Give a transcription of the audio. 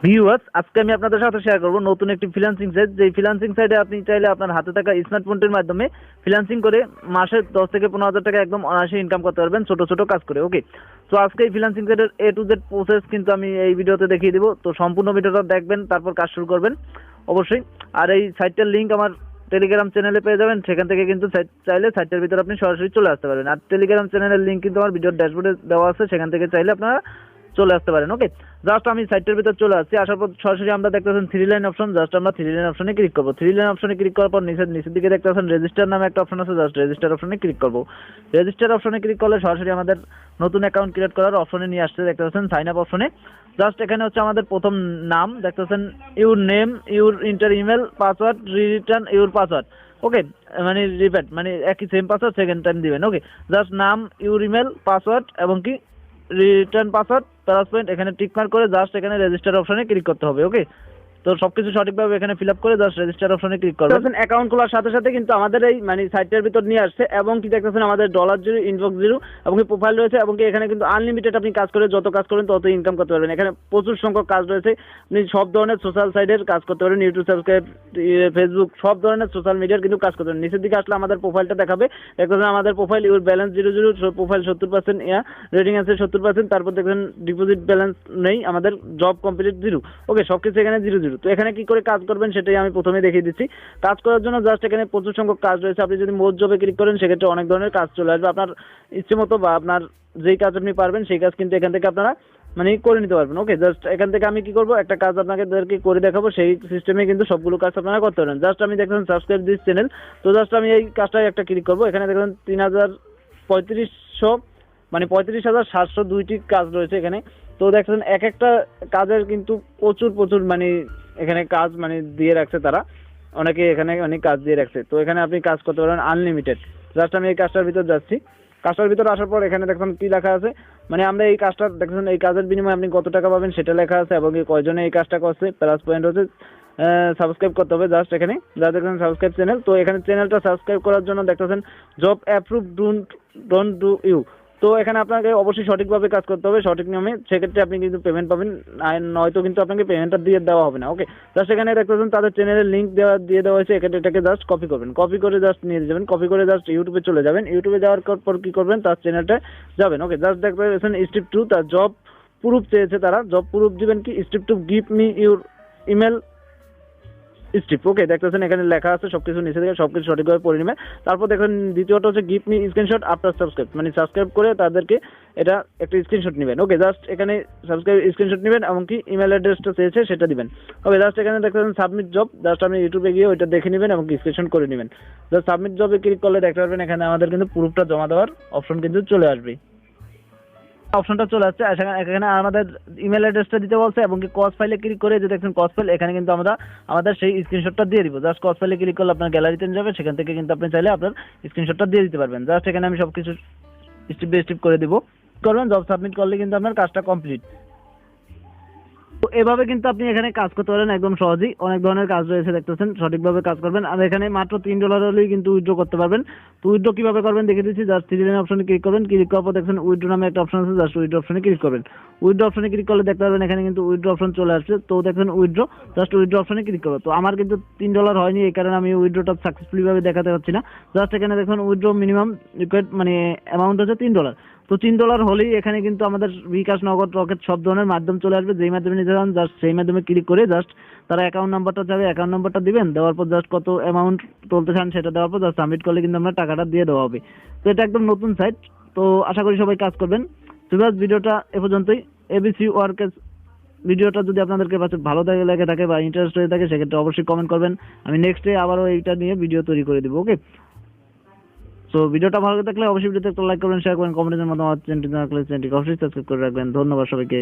Viewers, আজকে আমি আপনাদের সাথে শেয়ার করব নতুন একটি ফ্রিল্যান্সিং সাইট। যেই ফ্রিল্যান্সিং সাইটে আপনি চাইলে আপনার হাতে থাকা স্মার্টফোনটির মাধ্যমে ফ্রিল্যান্সিং করে মাসে 10 থেকে 15,000 টাকা একদম অনায়াসে ইনকাম করতে পারবেন ছোট ছোট কাজ করে। ওকে, তো আজকে এই ফ্রিল্যান্সিং সাইটের A to Z প্রসেস কিন্তু আমি এই ভিডিওতে দেখিয়ে দিব। তো সম্পূর্ণ ভিডিওটা দেখবেন, তারপর কাজ শুরু করবেন অবশ্যই। আর এই সাইটটার লিঙ্ক আমার টেলিগ্রাম চ্যানেলে পেয়ে যাবেন, সেখান থেকে কিন্তু চাইলে সাইটের ভিতরে আপনি সরাসরি চলে আসতে পারবেন। আর টেলিগ্রাম চ্যানেলের লিঙ্ক কিন্তু আমার ভিডিওর ড্যাশবোর্ডে দেওয়া আছে, সেখান থেকে চাইলে আপনারা চলে আসতে পারেন। ওকে, জাস্ট আমি সাইটের ভিতর চলে আসছি। আসার পর সরাসরি আমরা দেখতেছেন থ্রি লাইন অপশন। জাস্ট আমরা থ্রি লাইন অপশনে ক্লিক করবো। থ্রি লাইন অপশনে ক্লিক করার পর নিচের দিকে দেখতেছেন রেজিস্টার নামে একটা অপশন আছে। জাস্ট রেজিস্টার অপশনে ক্লিক করবো। রেজিস্টার অপশনে ক্লিক করলে সরাসরি আমাদের নতুন অ্যাকাউন্ট ক্রিয়েট করার অপশনে নিয়ে আসছে। দেখতে পাচ্ছেন সাইন আপ অপশনে। জাস্ট এখানে হচ্ছে আমাদের প্রথম নাম, দেখতেছেন your name, your enter email, password, return your password. Okay, মানে রিপিট, মানে একই সেম পাসওয়ার্ড সেকেন্ড টাইম দিবেন। ওকে, জাস্ট নাম, ইউর ইমেল, পাসওয়ার্ড এবং কি রিটার্ন পাসওয়ার্ড প্লাস পয়েন্ট এখানে টিক মার্ক করে জাস্ট এখানে রেজিস্টার অপশনে ক্লিক করতে হবে। ওকে, তো সবকিছু সঠিকভাবে এখানে ফিল আপ করে জাস্ট রেজিস্টার অপশনে ক্লিক করবেন। অ্যাকাউন্ট খোলার সাথে সাথে কিন্তু আমাদের এই মানে সাইটের ভিতর নিয়ে আসছে এবং কি দেখতেছেন আমাদের $0 ইনবক্স 0 এবং কি প্রোফাইল রয়েছে এবং কি এখানে কিন্তু আনলিমিটেড আপনি কাজ করে যত কাজ করেন তত ইনকাম করতে পারবেন। এখানে প্রচুর সংখ্যক কাজ রয়েছে, আপনি সব ধরনের সোশ্যাল সাইটের কাজ করতে পারেন, ইউটিউব সাবস্ক্রাইব, ফেসবুক, সব ধরনের সোশ্যাল মিডিয়ার কিন্তু কাজ করতে পারেন। নিচের দিকে আসলে আমাদের প্রোফাইলটা দেখাবে, দেখতেছেন আমাদের profile your balance 0 profile 70%, rating আছে 70%, তারপর দেখবেন ডিপোজিট ব্যালেন্স নেই, আমাদের জব কমপ্লিট 0। ওকে, সবকিছু এখানে 0 তো এখানে কি করে কাজ করবেন সেটাই আমি প্রথমে দেখিয়ে দিচ্ছি। কাজ করার জন্য জাস্ট এখানে প্রচুর সংখ্যক কাজ রয়েছে। আপনি যদি মোর জবে ক্লিক করেন সেক্ষেত্রে অনেক ধরনের কাজ চলে আসবে আপনার ইচ্ছে মতো, বা আপনার যেই কাজ আপনি পারবেন সেই কাজ কিন্তু এখান থেকে আপনারা মানে করে নিতে পারবেন। ওকে, জাস্ট এখান থেকে আমি কি করবো, একটা কাজ আপনাদেরকে করে দেখাবো, সেই সিস্টেমে কিন্তু সবগুলো কাজ আপনারা করতে পারেন। জাস্ট আমি দেখবেন সাবস্ক্রাইব দিস চ্যানেল, তো জাস্ট আমি এই কাজটাই একটা ক্লিক করবো। এখানে দেখবেন 3,3500 মানে 35,702টি কাজ রয়েছে এখানে। তো দেখছেন এক একটা কাজের কিন্তু প্রচুর মানে এখানে কাজ মানে দিয়ে রাখছে তারা, অনেকে এখানে অনেক কাজ দিয়ে রাখছে। তো এখানে আপনি কাজ করতে পারবেন আনলিমিটেড। জাস্ট আমি এই কাজটার ভিতর যাচ্ছি। কাজটার ভিতরে আসার পর এখানে দেখুন কি লেখা আছে, মানে আমরা এই কাজটা দেখছেন এই কাজের বিনিময়ে আপনি কত টাকা পাবেন সেটা লেখা আছে এবং কয়জনে এই কাজটা করছে, প্লাস পয়েন্ট হচ্ছে সাবস্ক্রাইব করতে হবে। জাস্ট এখানে যা দেখছেন সাবস্ক্রাইব চ্যানেল, তো এখানে চ্যানেলটা সাবস্ক্রাইব করার জন্য দেখতেছেন job approve don't do you. তো এখানে আপনাকে অবশ্যই সঠিকভাবে কাজ করতে হবে, সঠিক নিয়মে, সেক্ষেত্রে আপনি কিন্তু পেমেন্ট পাবেন, নয়তো কিন্তু আপনাকে পেমেন্টটা দিয়ে দেওয়া হবে না। ওকে, জাস্ট এখানে দেখতেছেন তাদের চ্যানেলের লিঙ্ক দিয়ে দেওয়া হয়েছে। এটাকে জাস্ট কপি করবেন, কপি করে জাস্ট নিয়ে যাবেন, কপি করে জাস্ট ইউটিউবে চলে যাবেন। ইউটিউবে যাওয়ার পর কি করবেন, তার চ্যানেলটা যাবেন। ওকে, জাস্ট দেখতে পাচ্ছেন স্টেপ 2 তার জব প্রুফ চেয়েছে, তারা জব প্রুফ দিবেন কি step 2 give me your email strip. Okay, দেখতেছেন এখানে লেখা আছে সবকিছু, নিচে থেকে সবকিছু সঠিকভাবে পড়ে নেবেন। তারপর দেখেন দ্বিতীয়টা হচ্ছে give me screenshot after subscribe, মানে সাবস্ক্রাইব করে তাদেরকে এটা একটা স্ক্রিনশট নেবেন। ওকে, জাস্ট এখানে সাবস্ক্রাইব স্ক্রিনশট নেবেন এবং কি ইমেল অ্যাড্রেসটা চেয়েছে সেটা দিবেন। ওকে, জাস্ট এখানে দেখতেছেন সাবমিট জব, জাস্ট আপনি ইউটিউবে গিয়ে ওইটা দেখে নেবেন এবং স্ক্রিনশট করে নেবেন। জাস্ট সাবমিট জবে ক্লিক করলে দেখতে পারবেন এখানে আমাদের কিন্তু প্রুফটা জমা দেওয়ার অপশন কিন্তু চলে আসবে, অপশনটা চলে আসছে। এখানে আমাদের ইমেল অ্যাড্রেসটা দিতে বলছে এবং কি কস ফাইলে ক্লিক করে যে দেখছেন কস ফাইল, এখানে কিন্তু আমরা আমাদের সেই স্ক্রিনশটটা দিয়ে দিব। জাস্ট কস ফাইলে ক্লিক করলে আপনার গ্যালারিতে যাবে, সেখান থেকে কিন্তু আপনি চাইলে আপনার স্ক্রিনশটটা দিয়ে দিতে পারবেন। জাস্ট এখানে আমি সবকিছু স্টেপ বাই স্টেপ করে দিব, করবেন জব সাবমিট করলে কিন্তু আপনার কাজটা কমপ্লিট। তো এভাবে কিন্তু আপনি এখানে কাজ করতে পারেন একদম সহজেই। অনেক ধরনের কাজ রয়েছে দেখতেছেন, সঠিকভাবে কাজ করবেন। আর এখানে মাত্র $3 হলেই কিন্তু উইথড্র করতে পারবেন। তো উইথড্র কিভাবে করবেন দেখে দিচ্ছি। জাস্ট থ্রি লাইন অপশনে ক্লিক করবেন, ক্লিক করার পর দেখছেন উইথড্র নামে একটা অপশন আছে, জাস্ট উইথড্র অপশনে ক্লিক করবেন। উইথড্র অপশনে ক্লিক করলে দেখতে পারবেন এখানে কিন্তু উইথড্র অপশন চলে আসছে। তো দেখবেন উইথড্র, জাস্ট উইথড্র অপশনে ক্লিক করবো। তো আমার কিন্তু $3 হয়নি, এই কারণে আমি উইথড্রটা সাকসেসফুলি ভাবে দেখাতে পারছি না। জাস্ট এখানে দেখুন উইথড্র মিনিমাম রিকোয়ার্ড মানে অ্যামাউন্ট হচ্ছে $3। তো $3 হলেই এখানে কিন্তু আমাদের বিকাশ, নগদ, রকেট সব ধরনের মাধ্যম চলে আসবে, যেই মাধ্যমে নিতে চান জাস্ট সেই মাধ্যমে ক্লিক করে জাস্ট তারা অ্যাকাউন্ট নাম্বারটা চাবে, অ্যাকাউন্ট নাম্বারটা দিবেন, দেওয়ার পর জাস্ট কত অ্যামাউন্ট তুলতে চান সেটা দেওয়ার পর জাস্ট সাবমিট করলে কিন্তু আমরা টাকাটা দিয়ে দেওয়া হবে। তো এটা একদম নতুন সাইট, তো আশা করি সবাই কাজ করবেন। তো বাস ভিডিওটা এ পর্যন্তই। এবিসি ওয়ার্কের ভিডিওটা যদি আপনাদেরকে ভালো লেগে থাকে বা ইন্টারেস্ট হয়ে থাকে সেক্ষেত্রে অবশ্যই কমেন্ট করবেন, আমি নেক্সটে আবারও এইটা নিয়ে ভিডিও তৈরি করে দেবো। ওকে, তো ভিডিওটা ভালো লাগলে অবশ্যই ভিডিওতে একটা লাইক করবেন, শেয়ার করবেন, কমেন্টের মতামত, চ্যানেলটি না থাকলে চ্যানেলটিকে অবশ্যই সাবস্ক্রাইব করে রাখবেন। ধন্যবাদ সবাইকে।